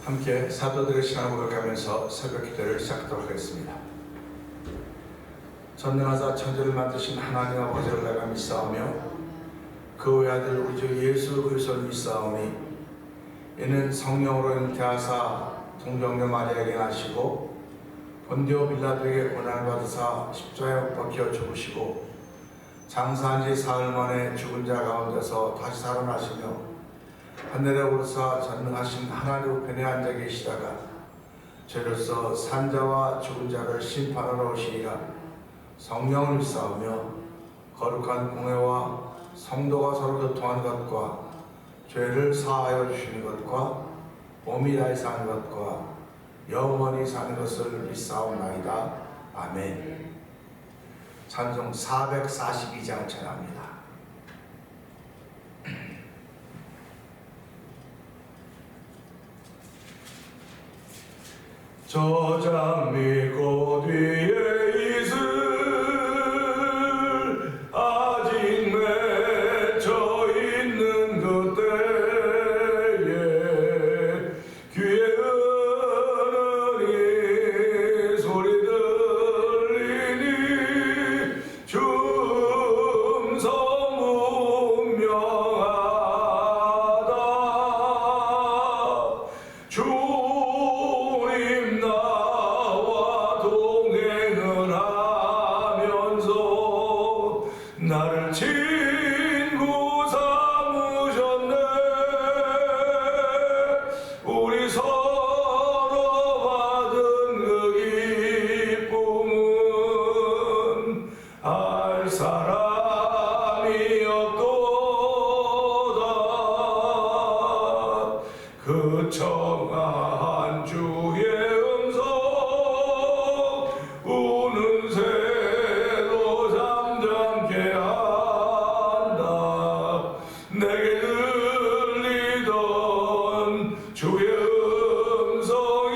함께 사도들의 신앙을 고백하면서 새벽 기도를 시작하도록 하겠습니다. 전능하사 천지를 만드신 하나님 아버지를 내가 믿사오며 그 외아들 우리 주 예수 그리스도를 믿사오니 이는 성령으로 잉태하사 동정녀 마리아에게 나시고 본디오 빌라도에게 고난을 받으사 십자가에 못 박혀 죽으시고 장사한 지 사흘 만에 죽은 자 가운데서 다시 살아나시며 하늘에 오르사 전능하신 하나님 우편에 앉아 계시다가 죄로서 산자와 죽은 자를 심판하러 오시리라. 성령을 믿사오며 거룩한 공회와 성도가 서로 교통하는 것과 죄를 사하여 주시는 것과 몸이 다시 사는 것과 영원히 사는 것을 믿사옵나이다. 아멘. 찬송 442장 찬양합니다. 저 장미 꽃 위에 이슬 아직 맺혀 있는 그때에 귀에 은은히 소리 들리니 춤성 운명하다. 주님 나와 동행을 하면서 나를 친구 삼으셨네. 우리 서로 받은 그 기쁨은 알 사람이 없도다. 그 청아한 주의 음성 우는 새도 잠잠케 한다. 내게 들리던 주의 음성이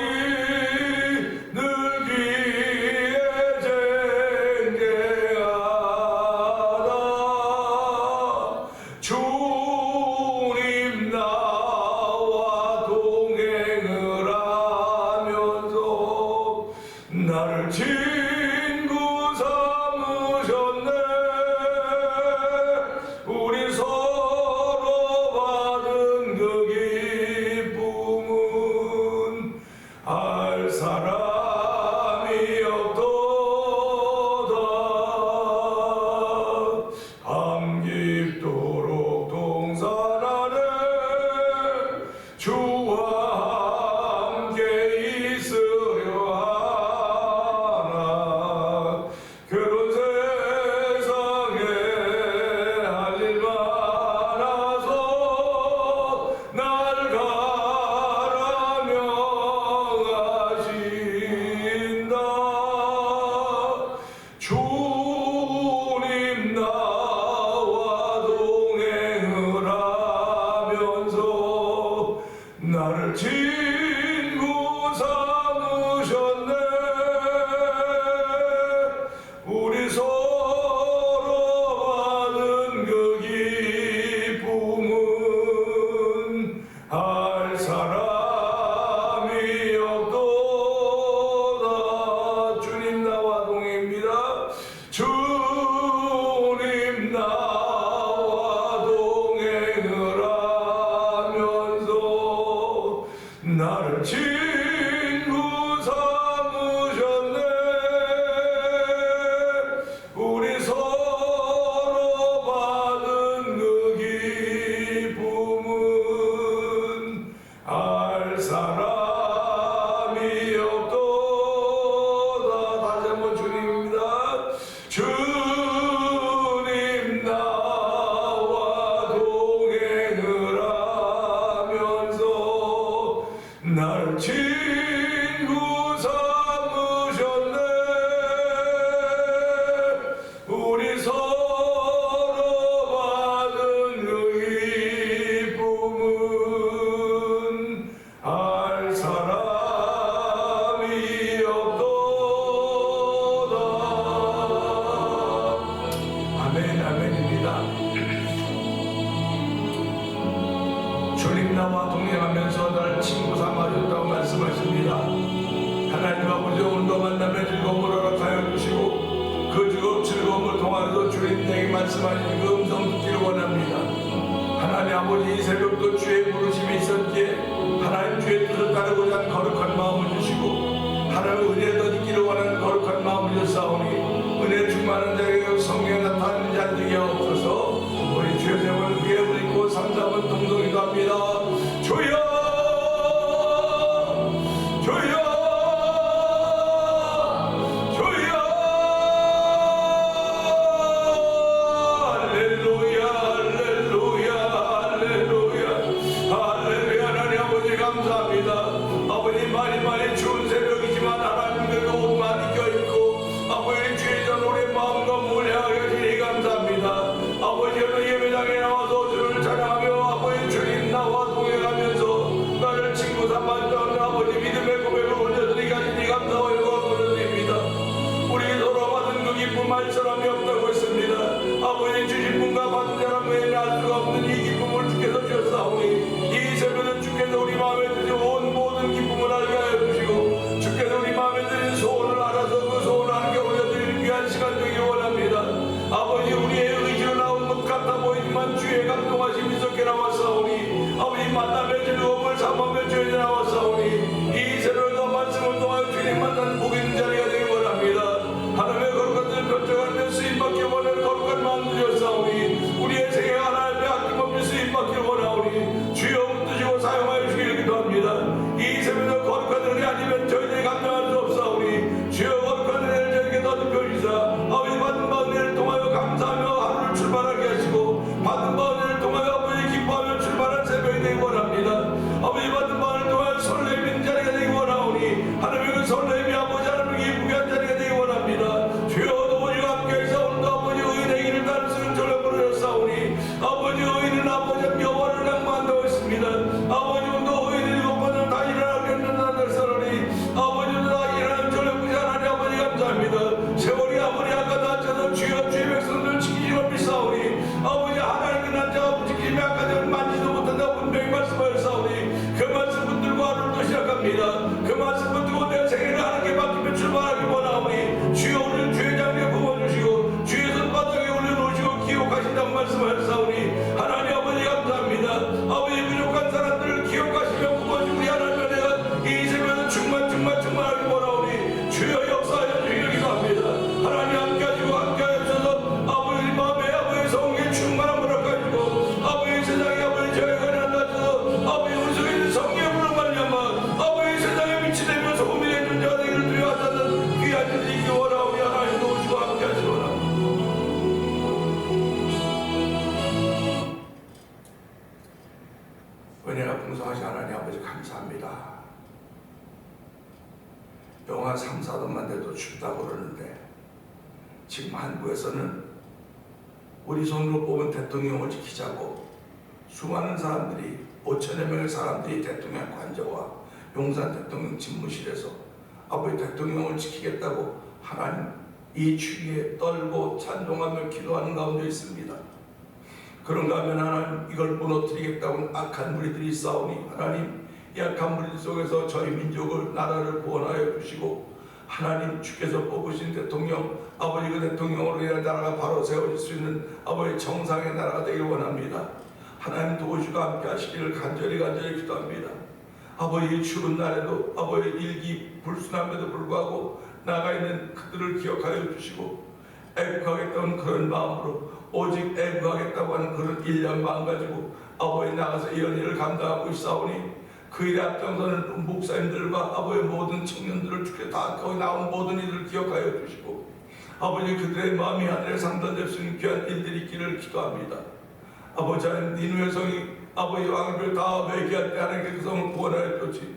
늘 귀에 쟁쟁하다. 주님 나와 동행을 하면서 나를 친구 삼으셨네. 우리 서로 받은 그 기쁨은 알 사람이 없도다. 밤 깊도록 동산 안에 주와 함께 있으려 하나. 그런 세상에 할 일 많아서 날 가라 명하신다. 주님 나와 동행을 하면서 나를 친구 삼으셨네. 우리 서로 받은 그 기쁨은 알 사람이 없도다. 주님 나와 동행입니다. 주님 나와 동행을 하면서 나를 친구 삼으셨네. 우리 서로 받은 그 기쁨은 알 사람이 없도다. 다시 한번 주님입니다. 주님 나와 동행을 하면서 나를 친구 삼으셨네. 우리 서로 받은 그 기쁨은 알 사람이 없도다. 아멘. 아멘입니다. 주님 나와 동행하면서 날 친구 삼아줬다고 만남의 즐거움을 허락하여 주시고 그 즐거움을 통하여서 주님에게 말씀하신 그 음성 듣기를 원합니다. 하나님 아버지, 이 새벽도 주의 부르심이 있었기에 하나님 주의 뜻을 따르고자 하는 거룩한 마음을 주시고 하나님 은혜를 더 있기를 원하는 거룩한 마음을 주사오니 은혜 충만한 자에게 성령이 나타나는 자 되게 하옵소서. 우리 주의 제목을 위에 부리고 3, 4번 동동이 갑니다. 주여 주여 말처럼이 없다고 했습니다. 아버지 주신 분과 받은 자랑 외에는 알 수가 없는 이 기쁨을 주께서 주셨사오니 이 새벽은 주께서 우리 마음에 드신 온 모든 기쁨을 알게 하여 주시고 주께서 우리 마음에 드신 소원을 알아서 그 소원을 하나님께 올려드리는 귀한 시간 되길 원합니다. 아버지 우리의 의지로 나온 것 같아 보이지만 주의 감동하심이 있었게 나왔사오니 아버지 만남의 즐거움을 삼하며 주에 나왔사오니 이 새벽에도 말씀을 통하여 주님 만나는 복 있는 자리가 되길 원합니다. 하나님의 거룩한 뜻을 변증하는 쓰임받기를 원하는 거룩한 마음 드렸사오니 우리의 생애 하나님의 아낌없이 쓰임받기를 원하오니 주여 붙드시고 사용하여 주시길 기도합니다. 이 새벽에 거룩한 은혜 아니면 저희들이 감당할 수 없사오니 주여 거룩한 은혜를 저에게 더 높여주시사 아버지 받은 바 은혜를 통하여 감사하며 하루를 출발하게 하시고 받은 바 은혜를 통하여 아버지 기뻐하며 출발한 새벽이 되기 원합니다. 아버지 받은 바 은혜를 통하여 설렘 있는 자리가 되기 원하오니 하나님의 그 설렘이 아버지 하나님의 기쁘게 한 자리가 되기 원합니다. 주여 우리가 함께해서 오늘도 아버지 의인의 길을 따를 수 있는 전을 부르셨사오니 아버지 의인은 아버지 여호와를 낭만하고 있습니다. 아버지 오늘도 의인이 일곱번을 다 일어나겠는다 날사오니 아버지 오늘 다 일어나는 전을 부자하니 아버지 감사합니다. 세월이 아무리 아까다쳐도 주여 주의 백성들 지키시고 비싸오니 아버지 하나님께 난 자가 지키며 아까지는 만지도 못한다고 분명히 말씀하셨사오니 그 말씀 붙들고 하루를 시작합니다. 그 말씀 붙들고 내 생애를 하나님께 맡기며 출발하기 원하오니 주여 오늘 주의 장례 부어주시고 주의 손바닥에 올려놓으시고 기억하신다고 말씀하셨사오니 하나님 아버지 감사합니다. 아버지 부족한 사람들을 기억하시며 부어주시고 우리 하나님 은혜가 이 새벽에 충만하기 원하오니 주여 역사하여 주시길 기도합니다. 하나님 함께하시고 함께하여 주셔서 아버지 마음에 아버지 성령의 충만함을 허락하시고 아버지 세상에 아버지 저희가 난다셔서 아버지 우리 속에 있는 성령의 불을 말미암아 아버지 세상에 빛이 되며 소금이 되는 자가 되기를 두려워하자는 귀한 일이 있기 원하오니 하나님 도우시고 함께하시오라. 은혜가 풍성하신 하나님 아버지 감사합니다. 영하 3, 4도만 돼도 춥다고 그러는데 지금 한국에서는 우리 손으로 뽑은 대통령을 지키자고 수많은 사람들이 5천여 명의 사람들이 대통령 관저와 용산 대통령 집무실에서 아버지 대통령을 지키겠다고 하나님 이 추위에 떨고 찬송하며 기도하는 가운데 있습니다. 그런가 하면 하나님 이걸 무너뜨리겠다고 악한 무리들이 싸우니 하나님 이 악한 무리들 속에서 저희 민족을 나라를 구원하여 주시고 하나님 주께서 뽑으신 대통령 아버지 그 대통령으로 인해 나라가 바로 세워질 수 있는 아버지 정상의 나라가 되길 원합니다. 하나님 도우시고 함께 하시기를 간절히 기도합니다. 아버지 추운 날에도 아버지 일기 불순함에도 불구하고 나가 있는 그들을 기억하여 주시고 애국하겠다는 그런 마음으로 오직 애국하겠다고 하는 그런 일념 마음 가지고 아버지 나가서 이런 일을 감당하고 있사오니 그 일에 앞장서는 목사님들과 아버지 모든 청년들을 주께 다 거기 나온 모든 이들을 기억하여 주시고 아버지 그들의 마음이 하늘에 상달될 수 있는 귀한 일들이 있기를 기도합니다. 아버지 하나님 니누의 성이 아버지 왕을 다 회개할 때 하나님께 그 성을 구원하여 주시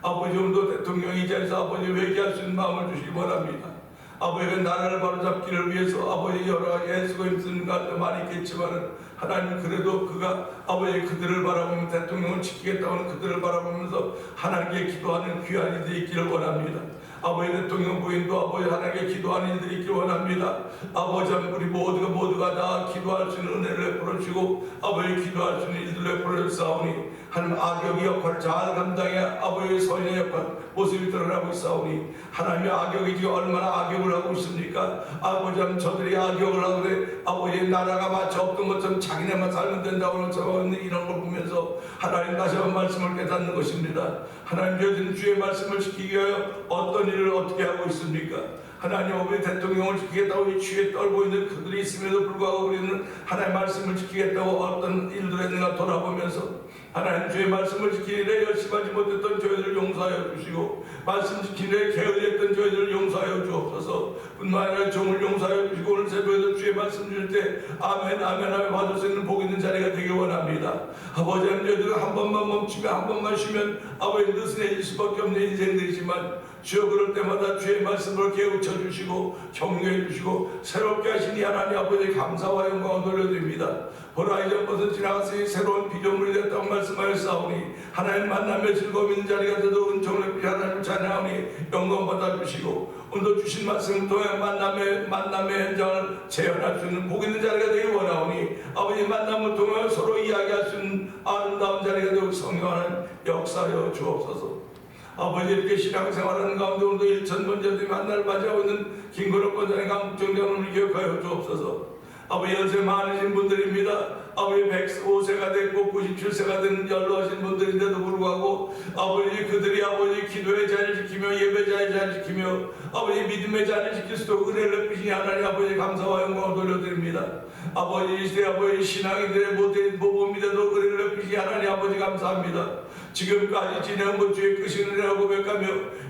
아버지 오늘도 대통령이 이 자리에서 아버지 회개할 수 있는 마음을 주시기 바랍니다. 아버지가 나라를 바로잡기를 위해서 아버지 여러 가지 애쓰고 힘쓰는 것도 많이 있겠지만 하나님 그래도 그가 아버지 그들을 바라보며 대통령을 지키겠다고 하는 그들을 바라보면서 하나님께 기도하는 귀한 이들이 있기를 원합니다. 아버지 대통령 부인도 아버지 하나님께 기도하는 일들이 있기를 원합니다. 아버지 우리 모두가 다 기도할 수 있는 은혜를 베풀어 주시고 아버지 기도할 수 있는 일들을 베풀어 주사오니 하나님 악역의 역할을 잘 감당해 아버지의 선의 역할 모습이 드러나고 있사오니 하나님의 악역이 지금 얼마나 악역을 하고 있습니까? 아버지 하나님 저들이 악역을 하고 그래 아버지의 나라가 마치 없던 것처럼 자기네만 살면 된다고 하는 이런 걸 보면서 하나님 다시 한번 말씀을 깨닫는 것입니다. 하나님 저희들은 주의 말씀을 지키기 위하여 어떤 일을 어떻게 하고 있습니까? 하나님 우리 대통령을 지키겠다고 이 취에 떨고 있는 그들이 있음에도 불구하고 우리는 하나님 말씀을 지키겠다고 어떤 일들을 했는가 돌아보면서 하나님 주의 말씀을 지키기에 열심하지 못했던 저희들을 용서하여 주시고 말씀 지키기에 게을리했던 저희들을 용서하여 주옵소서. 뿐만 아니라 종을 용서하여 주시고 오늘 새벽에도 주의 말씀 줄 때 아멘 아멘 하며 받을 수 있는 복 있는 자리가 되길 원합니다. 아버지 하나님 저희들은 한 번만 멈추면 한 번만 쉬면 아버지 느슨해질 수밖에 없는 인생들이지만 주여 그럴 때마다 주의 말씀을 깨우쳐 주시고 격려해 주시고 새롭게 하시니 하나님 아버지 감사와 영광을 돌려드립니다. 보라 이전부터 지나갔으니 새로운 피조물이 됐다고 말씀하였사오니 하나님 만남의 즐거움 있는 자리가 되도록 은총을 빌어 하나님 찬양하오니 영광 받아주시고 오늘도 주신 말씀을 통해 만남의 현장을 재현할 수 있는 복 있는 자리가 되길 원하오니 아버지 만남을 통해 서로 이야기할 수 있는 아름다운 자리가 되고 성령 하나님 역사하여 주옵소서. 아버지 이렇게 신앙생활하는 가운데 오늘도 1,000번째들이 만나를 맞이하고 있는 김건욱 권사님 강북정장을 기억하여 주옵소서. 아버지 연세 많으신 분들입니다. 아버지 105세가 됐고 97세가 된 연로하신 분들인데도 불구하고 아버지 그들이 아버지 기도의 자리를 지키며 예배자의 자리를 지키며 아버지 믿음의 자리를 지킬 수 있도록 은혜를 베푸시니 하나님 아버지 감사와 영광을 돌려드립니다. 아버지 이 시대 아버지 신앙인들의 모범이되도록 은혜를 베푸시니 하나님 아버지 감사합니다. 지금까지 지내온 것 주의 크신 은혜라고 고백하며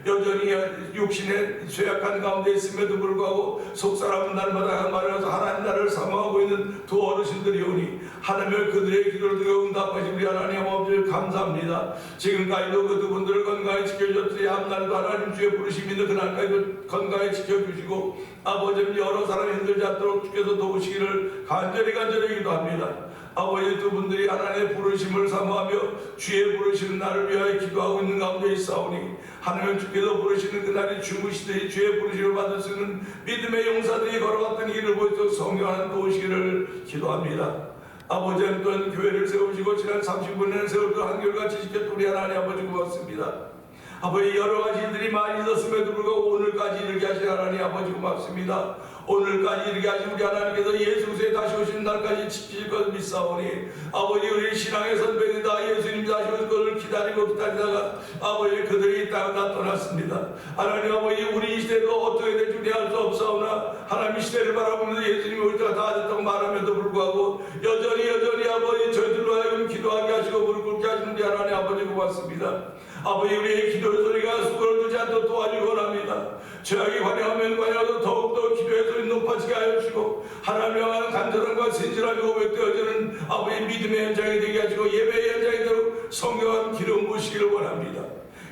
여전히 육신의 쇠약한 가운데 있음에도 불구하고 속사람은 날마다 말하면서 하나님 나라를 사모하고 있는 두 어르신들이오니 하나님의 그들의 기도를 들어 응답하신 우리 하나님 아버지를 감사합니다. 지금까지도 그 두 분들을 건강히 지켜주셨으니 앞날도 하나님 주의 부르심 있는 그날까지도 건강히 지켜주시고 아버지 여러 사람이 힘들지 않도록 주께서 도우시기를 간절히 기도합니다. 아버지 두 분들이 하나님의 부르심을 사모하며 주의 부르시는 날을 위하여 기도하고 있는 가운데 있사오니 하나님 주께서 부르시는 그날이 주무시되 주의 부르심을 받을 수 있는 믿음의 용사들이 걸어갔던 길을 보여서 성령하는 도우시기를 기도합니다. 아버지 하나님 또한 교회를 세우시고 지난 30분에는 세월도 한결같이 지켰던 우리 하나님 아버지 고맙습니다. 아버지 여러 가지 일들이 많이 있었음에도 불구하고 오늘까지 이르게 하신 하나님 아버지 고맙습니다. 오늘까지 이르게 하신 우리 하나님께서 예수 그리스도의 다시 오시는 날까지 지키실 것을 믿사오니 아버지 우리 신앙의 선배이다 예수님 다시 오실 것을 기다리다가 아버지 그들이 이 땅을 다 떠났습니다. 하나님 아버지 우리 이 시대도 어떻게 될지 우리 알 수 없사오나 하나님 이 시대를 바라보면서 예수님이 올 때가 다 됐다고 말함에도 불구하고 여전히 아버지 저희들로 하여금 기도하게 하시고 무릎 꿇게 하시는 우리 하나님 아버지 고맙습니다. 아버지 우리의 기도의 소리가 수그러들지 않도록 도와주기 원합니다. 죄악이 관여하면 관여하도 더욱더 기도의 소리 높아지게 하여 주시고 하나님을 향한 간절함과 진실함이 고백되어지는 아버지 믿음의 현장이 되게 하시고 예배의 현장이 되도록 성경한 기름 부으시기를 원합니다.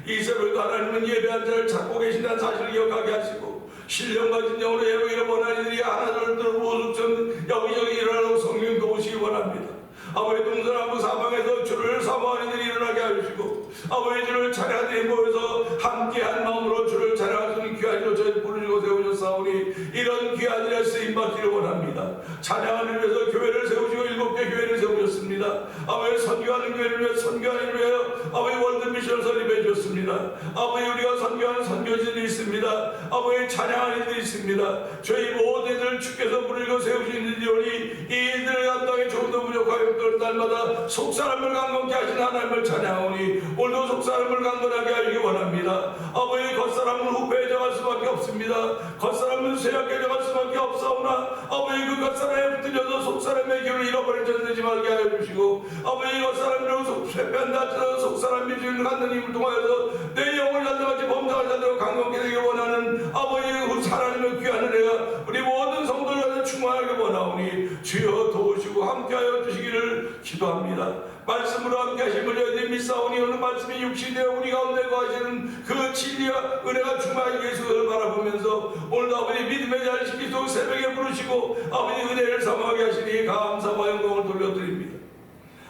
이 새벽에도 하나님은 예배한 자를 찾고 계신다는 사실을 기억하게 하시고 신령과 진정으로 예배를 원하는 이들이 하나둘 우습천 여기저기 일어나고 성령 도우시기 원합니다. 아버지 동서남북 사방에서 주를 사모하는 일이 일어나게 하시고 아버지 주를 찬양하되 모여서 함께 한 마음으로 주를 찬양할 수 있는 귀한 일로 저희 부르시고 세우셨사오니 이런 귀한 일에 쓰임받기를 원합니다. 찬양하는 위해서 교회를 세우시고 7개 교회를 세우셨습니다. 아버지 선교하는 교회를 위해 선교하는 일을 위하여 아버지 월드미션을 설립해 주셨습니다. 아버지 우리가 선교하는 선교지들이 있습니다. 아버지 찬양하는 일들이 있습니다. 저희 모든 이들 주께서 부르시고 세우신 일이오니 이 일들을 감당해 조금도 부족하여 날마다 속사람을 강건케 하신 하나님을 찬양하오니 오늘도 속사람을 강건하게 하기 원합니다. 아버지 겉사람은 후패해져 갈 수밖에 없습니다. 겉사람은 쇠약해져 갈 수밖에 없사오나 아버지 그 겉사람에 붙들려서 속사람의 길을 잃어버린 자 되지 말게 하여 주시고 아버지 겉사람으로 쇠편다쳐서 속사람의 길을 갖는 힘을 통하여서 내 영혼을 잔다같이 범상을 잔다고 강건케 되기 원하는 아버지 그 하나님의 귀한 은혜가 우리 모든 성도들한테 충만하게 원하오니 주여 도우시고 함께하여 주시기를 기도합니다. 말씀으로 함께 하심을 저희들이 믿사오니 오늘 말씀이 육신이 되어 우리 가운데 거하시는 그 진리와 은혜가 충만한 예수를 바라보면서 오늘도 아버지 믿음의 자리를 지키도록 새벽에 부르시고 아버지 은혜를 사모하게 하시니 감사와 영광을 돌려드립니다.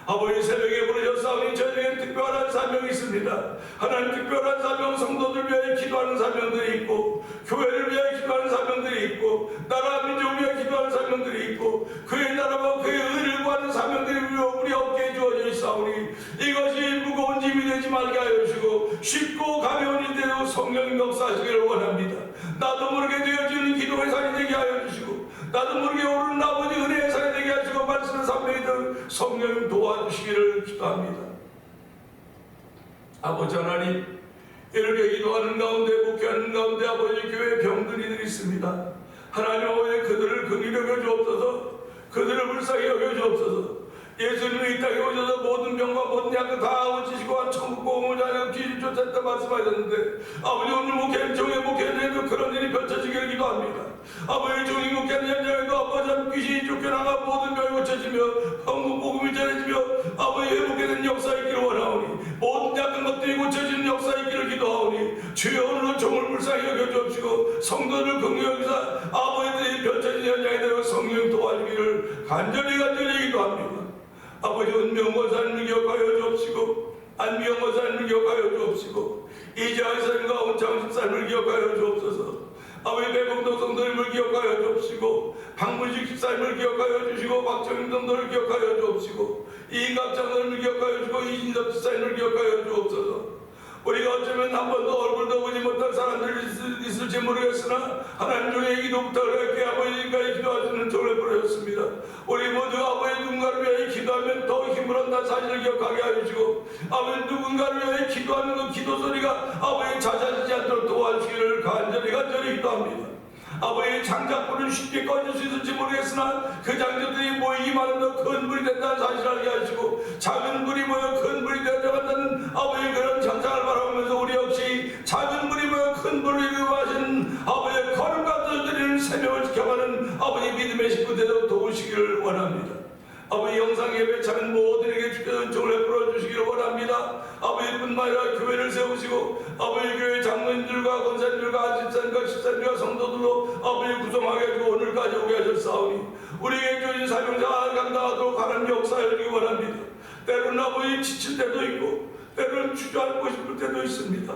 아버지 새벽에 부르셨사오니 저에게는 특별한 사명이 있습니다. 하나님 특별한 사명, 성도들 위하여 기도하는 사명들이 있고 교회를 위하여 기도하는 사명들이 있고 나라 민족을 위하여 기도하는 사명들이 있고 그의 나라와 그의 의를 구하는 사명들이 우리 어깨에 주어져 있사오니 이것이 쉽고 가벼운 일대로 성령님 역사하시기를 원합니다. 나도 모르게 되어지는 기도의 산이 되게 하여 주시고, 나도 모르게 오르는 아버지 은혜의 산이 되게 하시고, 말씀의 산매이든 성령님 도와주시기를 기도합니다. 아버지 하나님, 이렇게 기도하는 가운데, 목회하는 가운데 아버지 교회 병들이들이 있습니다. 하나님 아버지 그들을 긍휼히 여겨 주옵소서. 그들을 불쌍히 여겨 주옵소서. 예수님이 이 땅에 오셔서 모든 병과 모든 약을 다 고치시고 천국 복음을 전하여 귀신 쫓았다 말씀하셨는데, 아버지 오늘 목회하는 종의 목회에도 그런 일이 펼쳐지기를 기도합니다. 아버지 종이 목회하는 현장에도 아버지 귀신이 쫓겨나가 모든 병이 고쳐지며 천국 복음이 전해지며 아버지 회복되는 역사 있기를 원하오니, 모든 약한 것들이 고쳐지는 역사 있기를 기도하오니, 주여 오늘은 종을 불쌍히 여겨 주옵시고 성도를 긍휼히 여기사 아버지들이 펼쳐진 현장에 대해 성령 도와주기를 간절히 기도합니다. 아버지 은명 권사님을 기억하여 주옵시고, 안미영 권사님을 기억하여 주옵시고, 이재환 사님과 온창 집사님을 기억하여 주옵소서. 아버지 배봉동 성도님을 기억하여 주옵시고, 박문식 집사님을 기억하여 주시고, 박정임 성도를 기억하여 주옵시고, 이인갑 장로님을 기억하여 주시고, 이진섭 집사님을 기억하여 주옵소서. 우리가 어쩌면 한 번도 얼굴도 보지 못한 사람들이 있을지 모르겠으나 하나님 중에 기도부터 그렇게 아버지까지 기도하시는 종을 부르셨습니다. 우리 모두 아버지 누군가를 위해 기도하면 더 힘을 얻는 사실을 기억하게 하시고, 아버지 누군가를 위해 기도하는 그 기도 소리가 아버지 잦아지지 않도록 도와주시기를 간절히 기도합니다. 아버지 장작불은 쉽게 꺼질 수 있을지 모르겠으나 그 장작들이 모이기만 하면 큰 불이 된다는 사실을 알게 하시고, 작은 불이 모여 큰 불이 되어간다는 아버지 그런 장상을 바라보면서 우리 역시 작은 불이 모여 큰 불을 이루어하신 아버지의 거룩한 드리는 생명을 지켜가는 아버지 믿음의 식구 되도록 도우시기를 원합니다. 아버지 영상 예배 참여한 모든에게 주께서 은총을 베풀어 주시기를 원합니다. 아버지뿐만 아니라 교회를 세우시고 아버지 교회 장로님들과 권사님들과 집사님과 십사님과 성도들로 아버지 구성하게 해주고 오늘까지 오게 하셨사오니, 우리에게 주신 사명자 감당하도록 하나님 역사해 주기 원합니다. 때로는 아버지 지칠 때도 있고 때로는 주저앉고 싶을 때도 있습니다.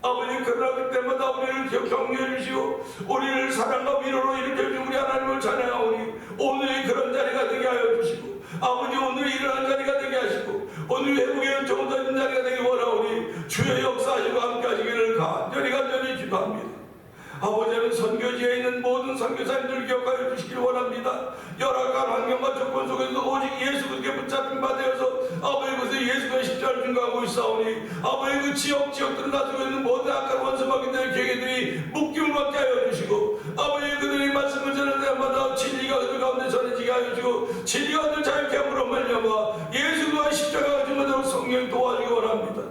아버지 그러나 그때마다 우리를 격려해 주시고 우리를 사랑과 위로로 일으켜주신 우리 하나님을 찬양하오니, 오늘이 그런 자리가 되게 하여 주시고, 아버지 오늘 일어난 자리가 되게 하시고, 오늘 회복의 은총을 얻는 자리가 되기 원하오니, 주의 역사하시고 함께 하시기를 간절히 기도합니다. 아버지는 선교지에 있는 모든 선교사님들을 기억하여 주시기를 원합니다. 열악한 환경과 조건 속에서 오직 예수 그리스도께 붙잡힌 바 되어서 아버지 그것을 예수가 십자가를 증거하고 있사오니, 아버지 그 지역들을 가지고 있는 모든 악한 원수마귀들의 계획들이 묶임을 받게 하여 주시고, 아버지 그들이 말씀을 전할 때마다 진리가 그들 가운데 전해지게 하여 주시고, 진리가 그들 자유케 함으로 말미암아 예수가 십자가가 증거되도록 성령이 도와주기 원합니다.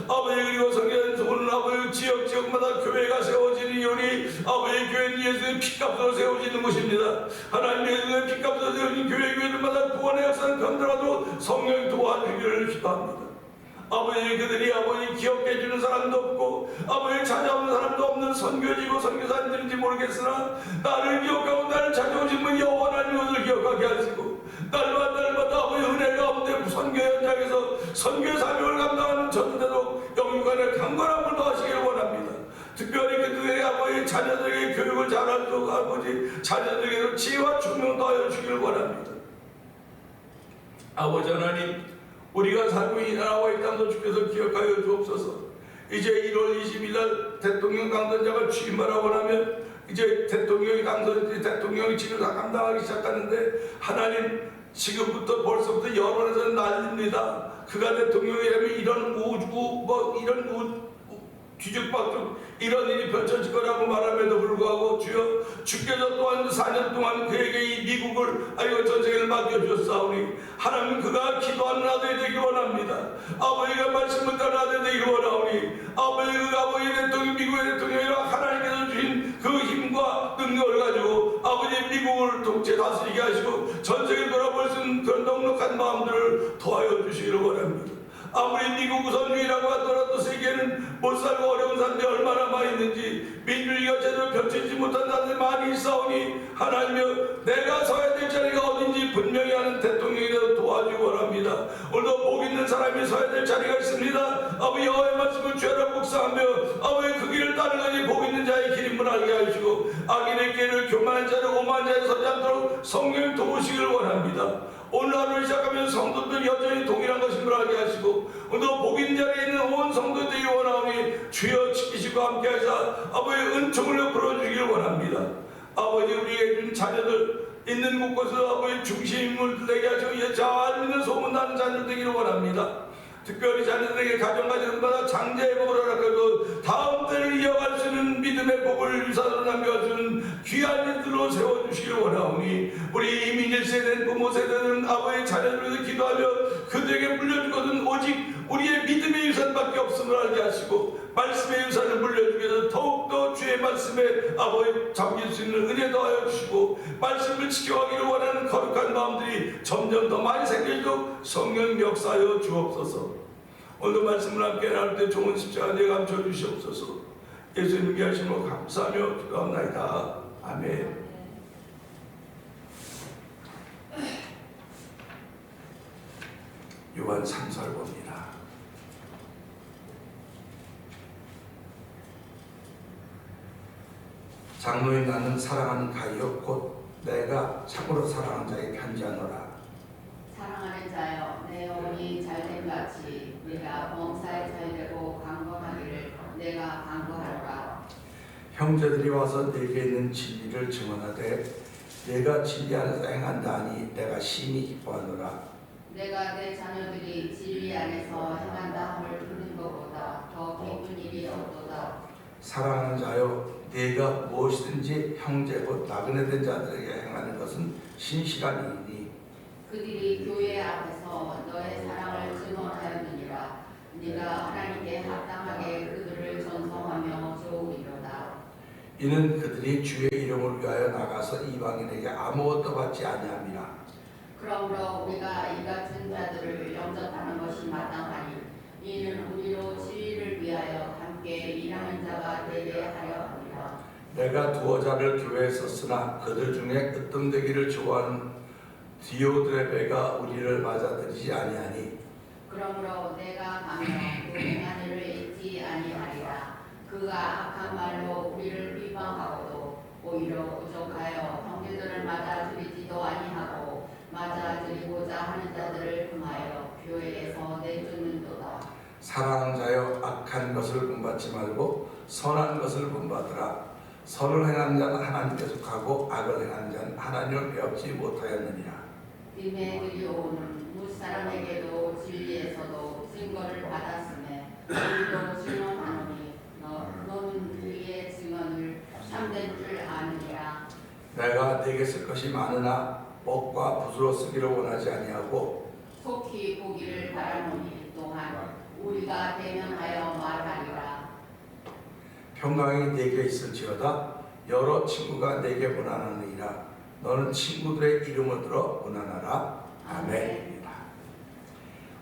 아버지 그리고 성경에서 오늘 아버지 지역마다 교회가 세워지는 이유니 아버지 교회는 예수의 피값으로 세워지는 것입니다. 하나님 예수의 피값으로 세워진 교회들마다 구원의 역사는 감당하도록 성령이 도와주기를 기도합니다. 아버지 그들이 아버지 기억해 주는 사람도 없고 아버지 찾아오는 사람도 없는 선교지고 선교사님들인지 모르겠으나, 나를 기억하고 나를 찾아오신 분 여호와 하나님을 기억하게 하시고, 날마다 아버지 은혜 가운데 선교 현장에서 선교 사명을 감당하는 저들도 영육간의 강건함을 더하시기를 원합니다. 특별히 그들의 아버지 자녀들에게 교육을 잘하도록 아버지 자녀들에게도 지혜와 총명을 더하여 주기를 원합니다. 아버지 하나님, 우리가 살고 있는 나라와 이 땅도 주께서 기억하여 주옵소서. 이제 1월 20일 대통령 당선자가 취임하라고 하면 이제 대통령이 지금 다 감당하기 시작하는데, 하나님 지금부터 벌써부터 여론에서 난립니다. 그가 대통령이라면 이런 뒤죽박죽 이런 일이 펼쳐질 거라고 말함에도 불구하고 주여, 주께서 또한 4년 동안 그에게 이 미국을 전 세계를 맡겨주셨사오니, 하나님 그가 기도하는 아들이 되기 원합니다. 아버지가 말씀을 따르는 아들이 되기 원하오니, 아버지 대통령, 미국의 대통령이라 하나님께서 주신 그 힘과 능력을 가지고 아버지 미국을 통째 다스리게 하시고 전 세계를 돌아볼 수 있는 그런 넉넉한 마음들을 도와여 주시기를 원합니다. 아무리 미국 우선주의라고 하더라도 세계는 못 살고 어려운 사람들이 얼마나 많이 있는지, 민주주의가 제대로 펼치지 못한 사람들이 많이 있사오니, 하나님여 내가 서야 될 자리가 어딘지 분명히 하는 대통령이라도 도와주기 원합니다. 오늘도 복 있는 사람이 서야 될 자리가 있습니다. 아버지 여호와의 말씀을 죄라 묵상하며 아버지 그 길을 따르는 것이 복 있는 자의 길임을 알게 하시고, 악인의 길을 교만한 자를 오만한 자에 서지 않도록 성령을 도우시기를 원합니다. 오늘 하루를 시작하면 성도들 여전히 동일한 것임을 알게 하시고 또 복인 자리에 있는 온 성도들이 원하오니 주여 지키시고 함께하사 아버지의 은총을 풀어주기를 원합니다. 아버지 우리에게 준 자녀들 있는 곳곳에서 아버지 중심을 되게 하시고 잘 믿는 소문나는 자녀 되기를 원합니다. 특별히 자녀들에게 가정마다 장자의 복을 허락하고 다음 때를 이어갈 수 있는 믿음의 복을 유산으로 남겨주는 귀한 일들로 세워주시길 원하오니 우리 이민 1세대는 부모 세대는 아버지의 자녀들을 위해서 기도하며 그들에게 물려줄 것은 오직 우리의 믿음의 유산밖에 없음을 알게 하시고 말씀의 유산을 물려주기 위해서 더욱더 주의 말씀에 아버지 잠길 수 있는 은혜 더하여 주시고 말씀을 지켜가기를 원하는 거룩한 마음들이 점점 더 많이 생기도록 성령 역사하여 주옵소서. 오늘 말씀을 함께 나눌 때 좋은 십자가 내가 감춰 주시옵소서. 예수님께 하시는 것 감사하며 기도합나이다. 아멘. 요한 3설 봅니다. 장로인 나는 사랑하는 가이요 곧 내가 참으로 사랑하는 자에게 편지하노라. 사랑하는 자여, 내 영혼이 잘된 같이 네가 범사에 잘되고 강건하기를 내가 강건하노라. 형제들이 와서 내게 있는 진리를 증언하되 내가 진리 안에서 행한다 하니 내가 심히 기뻐하노라. 내가 내 자녀들이 진리 안에서 행한다 함을 듣는 것보다 더 기쁜 일이 없도다. 사랑하는 자여, 네가 무엇이든지 형제 곧 나그네 된 자들에게 행하는 것은 신실한 일이니 그들이 교회 앞에서 너의 사랑을 증언하였느니라. 네가 하나님께 합당하게 그들을 전송하며 좋으리로다. 이는 그들이 주의 이름을 위하여 나가서 이방인에게 아무것도 받지 아니함이라. 그러므로 우리가 이 같은 자들을 영접하는 것이 마땅하니 이는 우리로 지위를 위하여 함께 일하는 자가 되게 하려 합니다. 내가 두어 자를 교회에 썼으나 그들 중에 으뜸되기를 좋아하는 디오드레베가 우리를 맞아들이지 아니하니 그러므로 내가 가며 그 행한 일을 잊지 아니하리라. 그가 악한 말로 우리를 비방하고도 오히려 부족하여 형제들을 맞아들이지도 아니하고 맞아들이고자 하는 자들을 금하여 교회에서 내쫓는도다. 사랑하는 자여, 악한 것을 본받지 말고 선한 것을 본받으라. 선을 행하는 자는 하나님께 속하고 악을 행하는 자는 하나님을 배웠지 못하였느니라. 빔에 들여오는 무사람에게도 진리에서도 증거를 받았음에 우리도 증언하노니 너는 우리의 증언을 참된 줄 아느니라. 내가 네게 쓸 것이 많으나 먹과 붓으로 쓰기를 원하지 아니하고 속히 보기를 바라노니 또한 우리가 대면하여 말하리라. 평강이 네게 있을지어다. 여러 친구가 네게 문안하느니라. 너는 친구들의 이름을 들어 문안하라. 아멘입니다.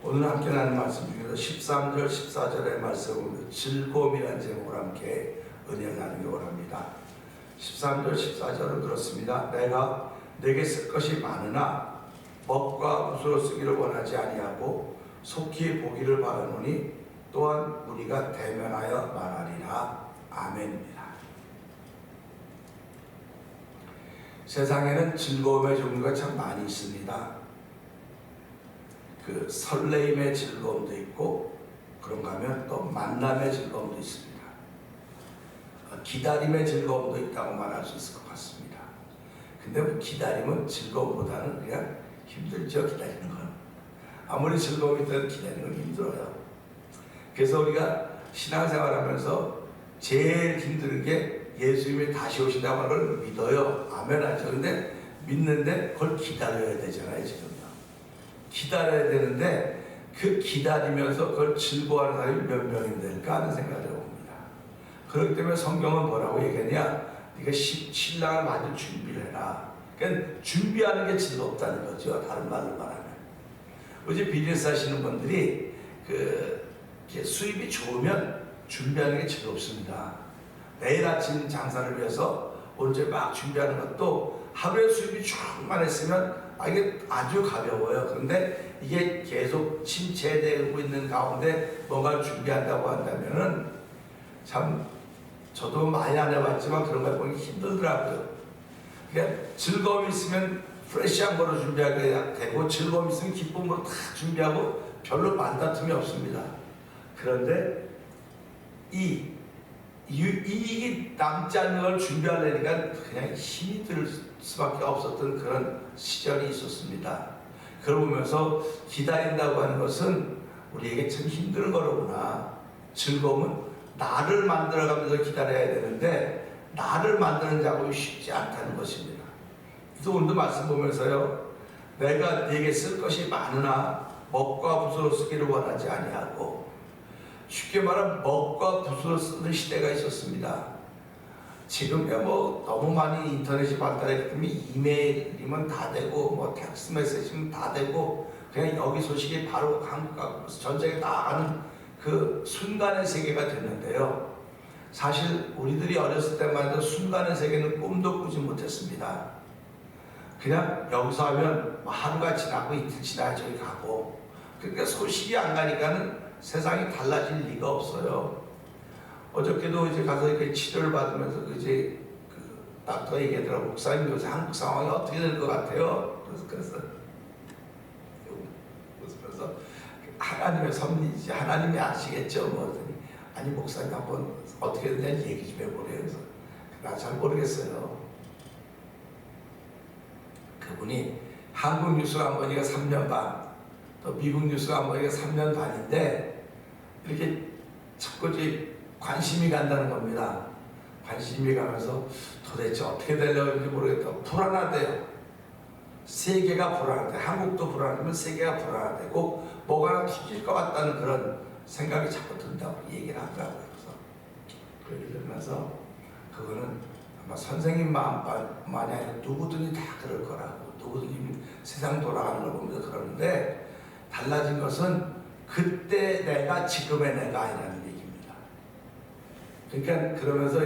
오늘 함께 나눈 말씀 중에서 13절 14절의 말씀을 즐거움이라는 제목으로 함께 은혜를 나누기 원합니다. 13절 14절은 그렇습니다. 내가 네게 쓸 것이 많으나 먹과 붓으로 쓰기를 원하지 아니하고 속히 보기를 바라노니 또한 우리가 대면하여 말하리라. 아멘입니다. 세상에는 즐거움의 종류가 참 많이 있습니다. 그 설레임의 즐거움도 있고 그런가 하면 또 만남의 즐거움도 있습니다. 기다림의 즐거움도 있다고 말할 수 있을 것 같습니다. 근데 뭐 기다림은 즐거움보다는 그냥 힘들죠. 기다리는 건 아무리 즐거움이 있어도 기다리는 건 힘들어요. 그래서 우리가 신앙생활하면서 제일 힘든 게 예수님이 다시 오신다고 하는 걸 믿어요. 아멘 하죠. 근데 믿는데 그걸 기다려야 되잖아요. 지금요. 기다려야 되는데 그 기다리면서 그걸 즐거워하는 사람이 몇 명이 될까 하는 생각을 해봅니다. 그렇기 때문에 성경은 뭐라고 얘기하냐? 네가 신랑을 맞을 준비를 해라. 그러니까 준비하는 게 즐겁다는 거죠. 다른 말로 말하면. 어제 비즈니스 하시는 분들이 수입이 좋으면 준비하는 게 즐겁습니다. 내일 아침 장사를 위해서 언제 막 준비하는 것도 하루에 수입이 충만했으면 이게 아주 가벼워요. 그런데 이게 계속 침체되고 있는 가운데 뭔가를 준비한다고 한다면은 참 저도 많이 안 해봤지만 그런 거 보기 힘들더라고요. 그러니까 즐거움이 있으면 프레시한 거로 준비하게 되고 즐거움 있으면 기쁨으로 다 준비하고 별로 만다툼이 없습니다. 그런데 이익이 남지 않는 걸 준비하려니까 그냥 힘이 들 수밖에 없었던 그런 시절이 있었습니다. 그걸 보면서 기다린다고 하는 것은 우리에게 참 힘든 거로구나. 즐거움은 나를 만들어가면서 기다려야 되는데 나를 만드는 작업이 쉽지 않다는 것입니다. 그래서 오늘도 말씀 보면서요, 내가 네게 쓸 것이 많으나 먹과 붓으로 쓰기를 원하지 아니하고, 쉽게 말하면 먹과 붓으로 쓰는 시대가 있었습니다. 지금야 뭐 너무 많이 인터넷이 발달했기 때문에 이메일이면 다 되고 뭐 텍스트 메시지면 다 되고 그냥 여기 소식이 바로 한국 가고 전쟁에 나가는 그 순간의 세계가 됐는데요. 사실 우리들이 어렸을 때만 해도 순간의 세계는 꿈도 꾸지 못했습니다. 그냥 여기서 하면 하루가 지나고 이틀 지나야 저기 가고, 그러니까 소식이 안 가니까는 세상이 달라질 리가 없어요. 어저께도 이제 가서 이렇게 치료를 받으면서 이제 그 닥터가 얘기하더라고. 목사님 요새 한국 상황이 어떻게 될 것 같아요? 그래서 하나님의 섭리지, 하나님이 아시겠죠. 뭐 아니 목사님 한번 어떻게 되는지 얘기 좀 해보래요. 그래서 나 잘 모르겠어요. 그분이 한국 뉴스 한 번이가 3년 반, 또 미국 뉴스 한 번이가 3년 반인데 이렇게 자꾸 관심이 간다는 겁니다. 관심이 가면서 도대체 어떻게 되려는지 모르겠다. 불안하대요. 세계가 불안하대. 한국도 불안하면 세계가 불안하대고 뭐가 하나 터질 것 같다는 그런 생각이 자꾸 든다고 얘기를 하더라고요. 그래서 그 얘기를 들으면서 그거는 아마 선생님 마음만이 아니라 누구든지 다 그럴 거라고, 누구든지 세상 돌아가는 걸 보면서 그러는데, 달라진 것은 그때 내가 지금의 내가 아니라는 얘기입니다. 그러니까 그러면서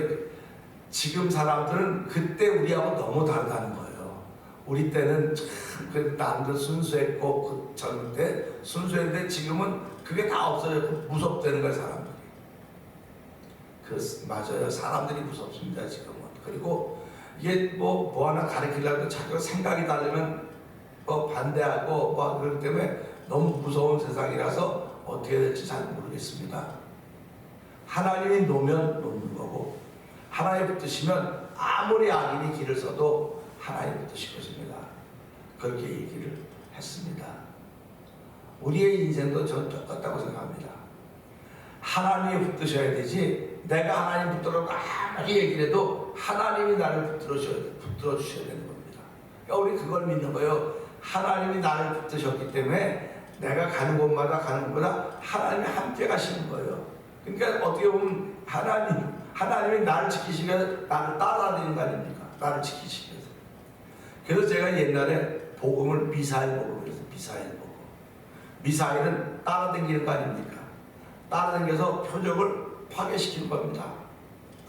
지금 사람들은 그때 우리하고 너무 다르다는 거예요. 우리 때는 참 그 남들 순수했고 그 젊을 때 순수했는데 지금은 그게 다 없어졌고 무섭다는 거예요, 사람들이. 맞아요. 사람들이 무섭습니다, 지금은. 그리고 이게 뭐 하나 가르치려고 자기가 생각이 다르면 뭐 반대하고 뭐 그렇기 때문에 너무 무서운 세상이라서 어떻게 될지 잘 모르겠습니다. 하나님이 놓으면 놓는 거고, 하나님 붙드시면 아무리 악인이 길을 써도 하나님 붙드실 것입니다. 그렇게 얘기를 했습니다. 우리의 인생도 저는 똑같다고 생각합니다. 하나님이 붙드셔야 되지, 내가 하나님 붙들어 아무리 얘기를 해도 하나님이 나를 붙들어 주셔야 되는 겁니다. 그러니까 우리 그걸 믿는 거예요. 하나님이 나를 붙드셨기 때문에 내가 가는 곳마다 가는 곳마다 하나님이 함께 가시는 거예요. 그러니까 어떻게 보면 하나님이 나를 지키시기 위해서 나를 따라다니는 거 아닙니까? 나를 지키시기 위해서. 그래서 제가 옛날에 복음을 미사일 복음을 해서 미사일 복음. 미사일은 따라다니는 거 아닙니까? 따라다녀서 표적을 파괴시키는 겁니다.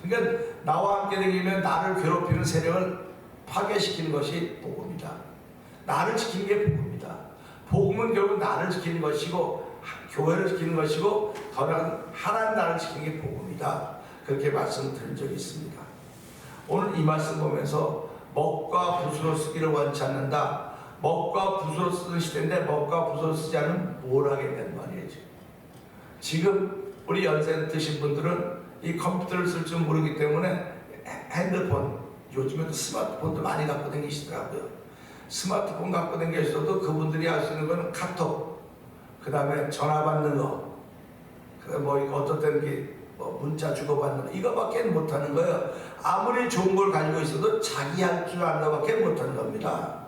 그러니까 나와 함께 다니면 나를 괴롭히는 세력을 파괴시키는 것이 복음이다. 나를 지키는 게 복음이다. 복음은 결국 나를 지키는 것이고 교회를 지키는 것이고 더 나아가 하나님 나를 지키는 게 복음이다. 그렇게 말씀드린 적이 있습니다. 오늘 이 말씀 보면서 먹과 붓으로 쓰기를 원치 않는다. 먹과 붓으로 쓰는 시대인데 먹과 붓으로 쓰지 않으면 뭘 하겠다는 말이에요. 지금 우리 연세 드신 분들은 이 컴퓨터를 쓸 줄 모르기 때문에 핸드폰, 요즘에도 스마트폰도 많이 갖고 다니시더라고요. 스마트폰 갖고 다니셔도 그분들이 할 수 있는 건 카톡, 그 다음에 전화 받는 거, 그 다음에 뭐 어떤 때는 뭐 문자 주고받는 거, 이거밖에 못하는 거예요. 아무리 좋은 걸 가지고 있어도 자기 할 줄 아는 것밖에 못하는 겁니다.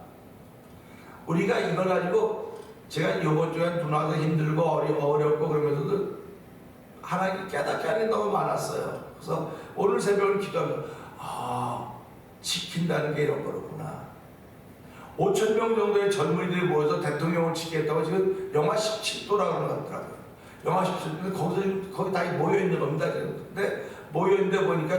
우리가 이걸 가지고 제가 이번 주에 누나도 힘들고 어렵고 그러면서도 하나님 깨닫게 하는 게 너무 많았어요. 그래서 오늘 새벽을 기도하면 지킨다는 게 이런 거로구나. 5,000명 정도의 젊은이들이 모여서 대통령을 지키겠다고 지금 영하 17도라고 그러는 것 같더라고요. 영하 17도인데 거기 다 모여있는 겁니다. 근데 모여있는데 보니까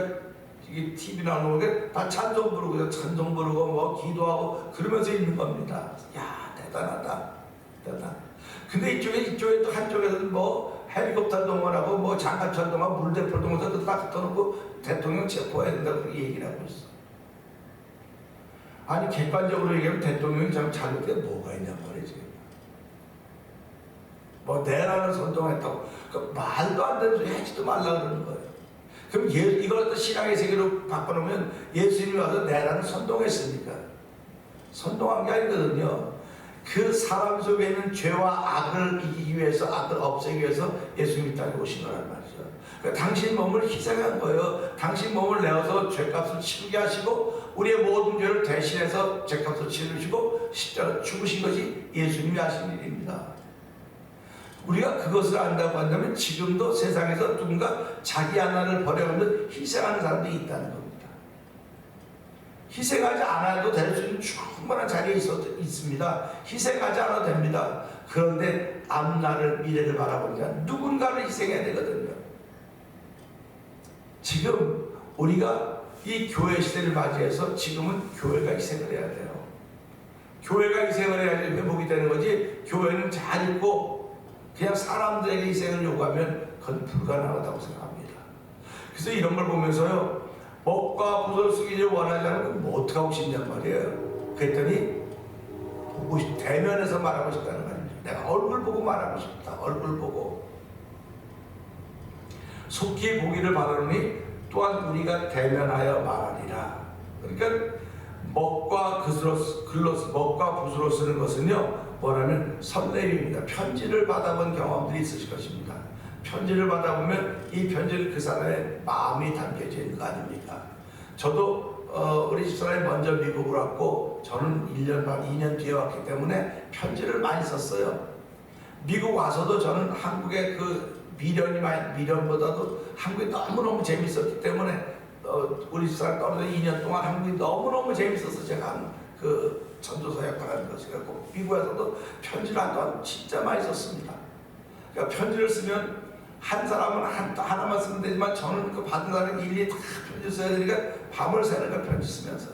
이게 TV 나오는 게 다 찬송 부르고 찬송 부르고 뭐 기도하고 그러면서 있는 겁니다. 야, 대단하다. 대단. 근데 이쪽에 또 한쪽에서는 뭐 헬리콥터 동원하고 뭐 장갑차 동원, 물대포 동원해서 다 붙어놓고 대통령 체포해야 된다고 그렇게 얘기를 하고 있어. 아니 객관적으로 얘기하면 대통령이 참 잘못된 게 뭐가 있냔 말이지. 뭐 내라는 선동했다고 그 말도 안 되는 소리 하지도 말라 그러는 거예요. 그럼 이걸 또 신앙의 세계로 바꿔놓으면 예수님이 와서 내라는 선동했습니까? 선동한 게 아니거든요. 그 사람 속에 있는 죄와 악을 이기기 위해서, 악을 없애기 위해서 예수님이 땅에 오신 거란 말이죠. 그러니까 당신 몸을 희생한 거예요. 당신 몸을 내어서 죄값을 치르게 하시고 우리의 모든 죄를 대신해서 죄값을 치르시고 십자가로 죽으신 것이 예수님이 하신 일입니다. 우리가 그것을 안다고 한다면 지금도 세상에서 누군가 자기 하나를 버려가면서 희생하는 사람들이 있다는 겁니다. 희생하지 않아도 될 수 있는 충분한 자리에 있습니다. 희생하지 않아도 됩니다. 그런데 앞날을 미래를 바라보니까 누군가를 희생해야 되거든요. 지금 우리가 이 교회 시대를 맞이해서 지금은 교회가 희생을 해야 돼요. 교회가 희생을 해야지 회복이 되는 거지, 교회는 잘 있고 그냥 사람들에게 희생을 요구하면 그건 불가능하다고 생각합니다. 그래서 이런 걸 보면서요, 먹과 붓을 쓰기를 원하지 않으면 뭐 어떡하고 싶냔 말이에요. 그랬더니 대면에서 말하고 싶다는 말입니다. 내가 얼굴 보고 말하고 싶다. 얼굴 보고. 속히 보기를 바라노니 또한 우리가 대면하여 말하리라. 그러니까 먹과 붓으로 쓰는 것은요, 뭐라면 설렘입니다. 편지를 받아본 경험들이 있으실 것입니다. 편지를 받아보면 이 편지는 그 사람의 마음이 담겨져 있는 거 아닙니까? 저도 우리 집사람이 먼저 미국으로 왔고 저는 1년 반, 2년 뒤에 왔기 때문에 편지를 많이 썼어요. 미국 와서도 저는 한국의 그 미련보다도 한국이 너무너무 재밌었기 때문에 우리 집사람 떨어져 2년 동안 한국이 너무너무 재밌어서 제가 그 전도사 역할하는 것이 갖고 미국에서도 편지를 한동안 진짜 많이 썼습니다. 그러니까 편지를 쓰면 한 사람은 하나만 쓰면 되지만 저는 그 받은 사람이 일일이 다 편지 써야 되니까 밤을 새는 거 편지 쓰면서.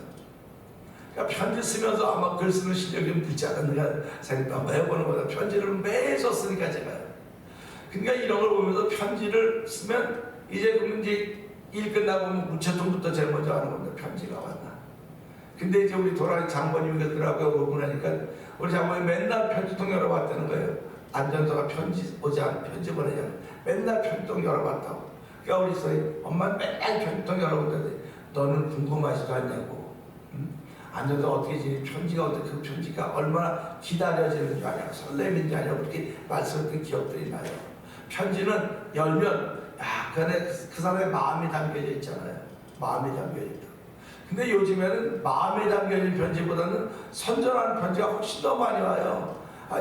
그러니까 편지 쓰면서 아마 글 쓰는 실력이 좀 늘지 않았는가 생각도 매번 보다 편지를 매일 썼으니까 제가. 그러니까 이런 걸 보면서 편지를 쓰면 이제 그러면 이제 일 끝나고 우체통부터 제일 먼저 하는 겁니다. 편지가 왔나. 근데 이제 우리 도라이 장모님이 그러더라고요. 오고 나니까 우리 장모님이 맨날 편지통 열어봤다는 거예요. 안전소가 편지 오지 않은 편지 보내냐. 맨날 편지통 열어봤다고. 그러니까 우리 서희 엄마는 맨날 편지통 열어본다는데 너는 궁금하지도 않냐고. 안전소 어떻게 지내? 편지가 어떻게, 그 편지가 얼마나 기다려지는 줄 아냐고, 설렘인 줄 아냐고 그렇게 말씀했던 기억들이 나요. 편지는 열면 약간의 그 사람의 마음이 담겨져 있잖아요. 마음이 담겨져 있다. 근데 요즘에는 마음에 담겨진 편지보다는 선전하는 편지가 훨씬 더 많이 와요.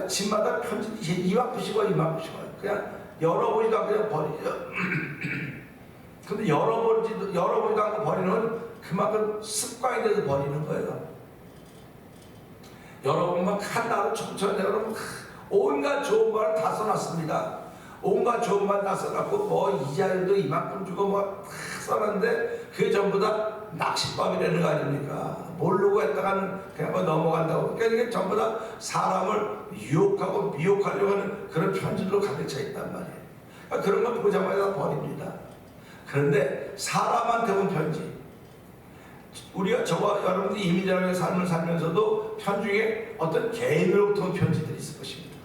집마다 편지 이만큼씩 와요. 이만큼씩 와요. 그냥 열어보지도 않고 그냥 버리죠. 근데 열어보지도 않고 버리는 건 그만큼 습관이 돼서 버리는 거예요. 여러분만 하나로 천천히 여러분 온갖 좋은 말을 다 써놨습니다. 온갖 좋은 말 다 써놨고 뭐 이자율도 이만큼 주고 뭐 다 써놨는데 그게 전부 다 낚싯밥이라는 거 아닙니까? 모르고 했다가는 그냥 뭐 넘어간다고. 그러니까 이게 전부 다 사람을 유혹하고 미혹하려고 하는 그런 편지로 가득 차 있단 말이에요. 그러니까 그런 건 보자마자 버립니다. 그런데 사람한테 온 편지, 우리가 저와 여러분들이 이민자의 삶을 살면서도 편중에 어떤 개인으로부터 온 편지들이 있을 것입니다.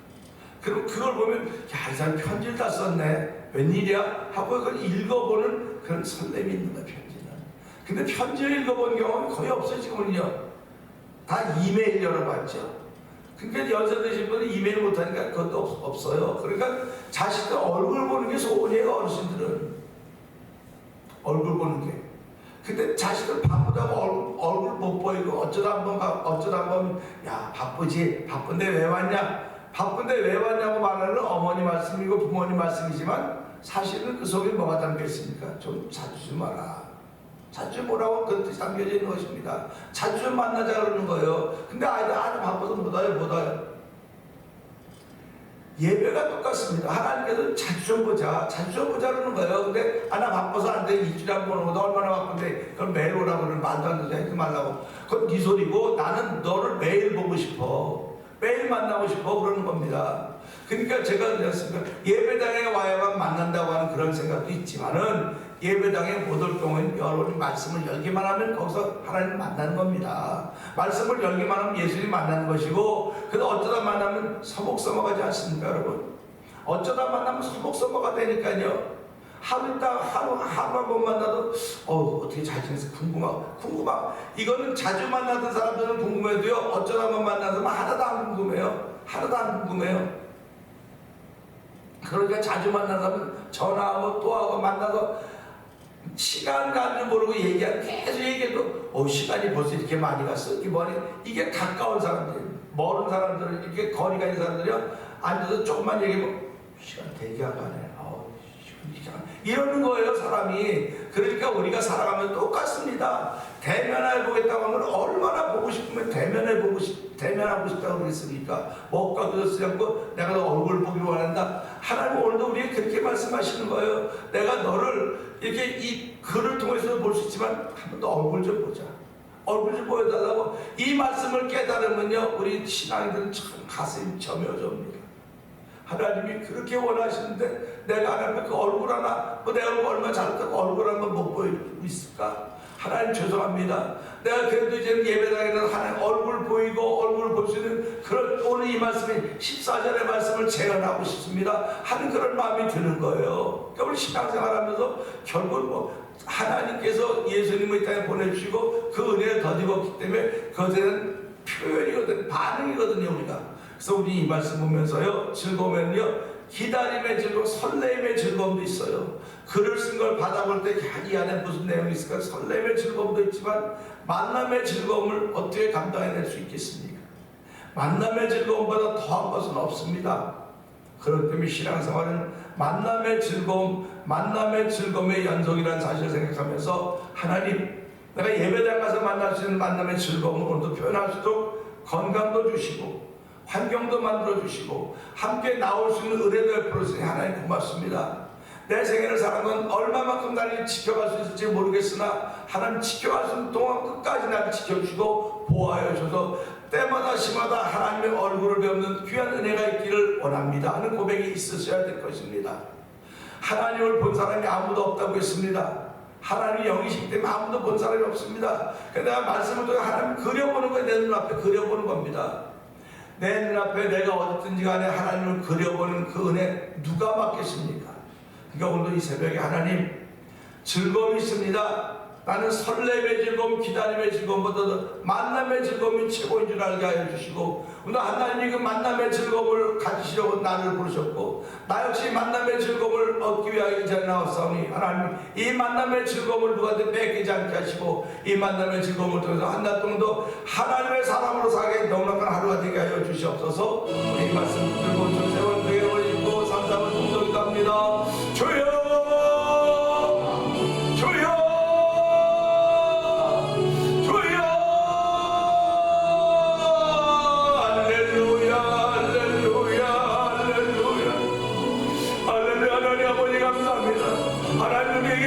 그럼 그걸 보면 야, 이 사람 편지를 다 썼네, 웬일이야 하고 그걸 읽어보는 그런 설렘이 있는 거야, 편지는. 근데 편지를 읽어본 경험이 거의 없어요. 지금은요 다 이메일 열어봤죠. 그러니까 연세 드신 분은 이메일 못하니까 그것도 없어요. 그러니까 자식들 얼굴 보는 게 소원이에요. 어르신들은 얼굴 보는 게. 근데 자식들 바쁘다고 얼굴 못 보이고 어쩌다 한번 야 바쁘지, 바쁜데 왜 왔냐, 바쁜데 왜 왔냐고 말하는 어머니 말씀이고 부모님 말씀이지만 사실은 그 속에 뭐가 담겨있습니까? 좀 자주 좀 와라. 자주 뭐라고 그 뜻이 담겨져 있는 것입니다. 자주 좀 만나자 그러는 거예요. 근데 아이들 아주 바빠서 못 와요. 예배가 똑같습니다. 하나님께서 자주 좀 보자 그러는 거예요. 근데 나 바빠서 안 돼. 일주일에 한 번 오고 너 얼마나 바쁜데 그럼 매일 오라고 그러는 말도 안 되지 말라고. 그건 네 소리고 나는 너를 매일 보고 싶어. 매일 만나고 싶어 그러는 겁니다. 그러니까 제가 그랬습니다. 예배당에 와야만 만난다고 하는 그런 생각도 있지만은 예배당에 못 올 경우에는 여러분이 말씀을 열기만 하면 거기서 하나님 만나는 겁니다. 말씀을 열기만 하면 예수님 만나는 것이고, 그래서 어쩌다 만나면 서복서먹하지 않습니까 여러분? 어쩌다 만나면 서복서먹가 되니까요. 하루 있다 하루 한 번 만나도 어떻게 잘 지내서 궁금하고 이거는 자주 만나던 사람들은 궁금해도요, 어쩌다 한번 만나서 하나도 안 궁금해요. 그러니까 자주 만나면 전화하고 또 하고 만나서 시간 가는 줄 모르고 계속 얘기해도 시간이 벌써 이렇게 많이 갔어. 이게 가까운 사람들, 멀은 사람들은 이렇게 거리가 있는 사람들이요, 앉아서 조금만 얘기하면 시간 되게 안 가네. 이러는 거예요 사람이. 그러니까 우리가 살아가면 똑같습니다. 대면해 보겠다고 하면 얼마나 보고 싶으면 대면하고 싶다고 그랬으니까 먹고 그러지 않고 내가 너 얼굴 보기로 원한다. 하나님 오늘도 우리에게 그렇게 말씀하시는 거예요. 내가 너를 이렇게 이 글을 통해서 볼 수 있지만 한 번 더 얼굴 좀 보자. 얼굴 좀 보여달라고. 이 말씀을 깨달으면요, 우리 신앙인들은 참 가슴이 점여집니다. 하나님이 그렇게 원하시는데 내가 하나님 그 얼굴 하나, 내 얼굴 얼마나 잘났다고 얼굴 한번 못 보이고 있을까? 하나님 죄송합니다. 내가 그래도 이제는 예배당에는 하나님 얼굴 보이고 얼굴 볼 수 있는 그런, 오늘 이 말씀이 14절의 말씀을 재현하고 싶습니다 하는 그런 마음이 드는 거예요. 그러니까 우리 신앙생활하면서 결국 하나님께서 예수님을 이 땅에 보내주시고 그 은혜를 더입었기 때문에 그것은 표현이거든, 반응이거든요 우리가. 그래서 우리 이 말씀 보면서요, 즐거우면요, 기다림의 즐거움, 설렘의 즐거움도 있어요. 글을 쓴 걸 받아볼 때 이 안에 무슨 내용이 있을까? 설렘의 즐거움도 있지만 만남의 즐거움을 어떻게 감당해낼 수 있겠습니까? 만남의 즐거움보다 더한 것은 없습니다. 그렇기 때문에 신앙생활은 만남의 즐거움의 연속이라는 사실을 생각하면서 하나님, 내가 예배당 가서 만날 수 있는 만남의 즐거움을 오늘도 표현할 수 있도록 건강도 주시고 환경도 만들어주시고 함께 나올 수 있는 은혜도 베풀어주시니 하나님 고맙습니다. 내 생애를 살아가면 얼마만큼 나를 지켜갈 수 있을지 모르겠으나 하나님 지켜갈 수 있는 동안 끝까지 나를 지켜주시고 보호하여 주셔서 때마다 시마다 하나님의 얼굴을 배우는 귀한 은혜가 있기를 원합니다 하는 고백이 있으셔야 될 것입니다. 하나님을 본 사람이 아무도 없다고 했습니다. 하나님이 영이시기 때문에 아무도 본 사람이 없습니다. 내가 말씀을 통해 하나님 그려보는 거예요. 내 눈앞에 그려보는 겁니다. 내 눈앞에 내가 어딨든지 간에 하나님을 그려보는 그 은혜 누가 맡겠습니까? 그러니까 오늘도 이 새벽에 하나님 즐거움이 있습니다. 나는 설렘의 즐거움, 기다림의 즐거움보다도 만남의 즐거움이 최고인 줄 알게 하여 주시고, 오늘 하나님이 그 만남의 즐거움을 가지시려고 나를 부르셨고 나 역시 만남의 즐거움을 얻기 위하여 이 자리에 나왔사오니 하나님 이 만남의 즐거움을 누구한테 뺏기지 않게 하시고 이 만남의 즐거움을 통해서 한 달 동안도 하나님의 사람으로 살게 넉넉한 하루가 되게 하여 주시옵소서. 우리 이 말씀 들고 좀 세월 교회를 입고 삼삼을 동동이 갑니다. 주여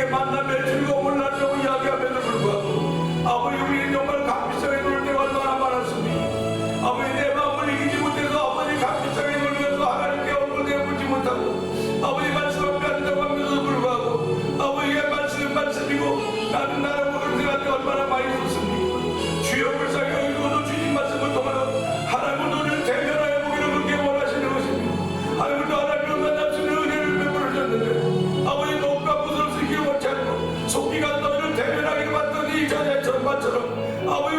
만남의 즐거움을 나누고 이야기함에도 불구하고 아버지 우리 정말 값비싸게 놀 때가 얼마나 많았습니까? 아버지 내 마음을 이기지 못해서 아버지 값비싸게 놀면서 하나님께 얼굴 내보지 못하고 아버지 말씀을 빼앗는다고 하면서도 불구하고 아버지의 말씀은 말씀이고 나는 나라고 그런 생각이 얼마나 많이 있었습니까? 주여 불쌍히 여기고도 주님 말씀을 통하여 하나님을 너를 대면하여 보기를 그렇게 원하시는 것입니다. 하나님도 하나님을 만날 수 있는 은혜를 베풀어 주셨는데 아버지 너무나 부드럽게 속기가 너희를 대면하기를 받더니 이 자녀의 전반처럼 아버지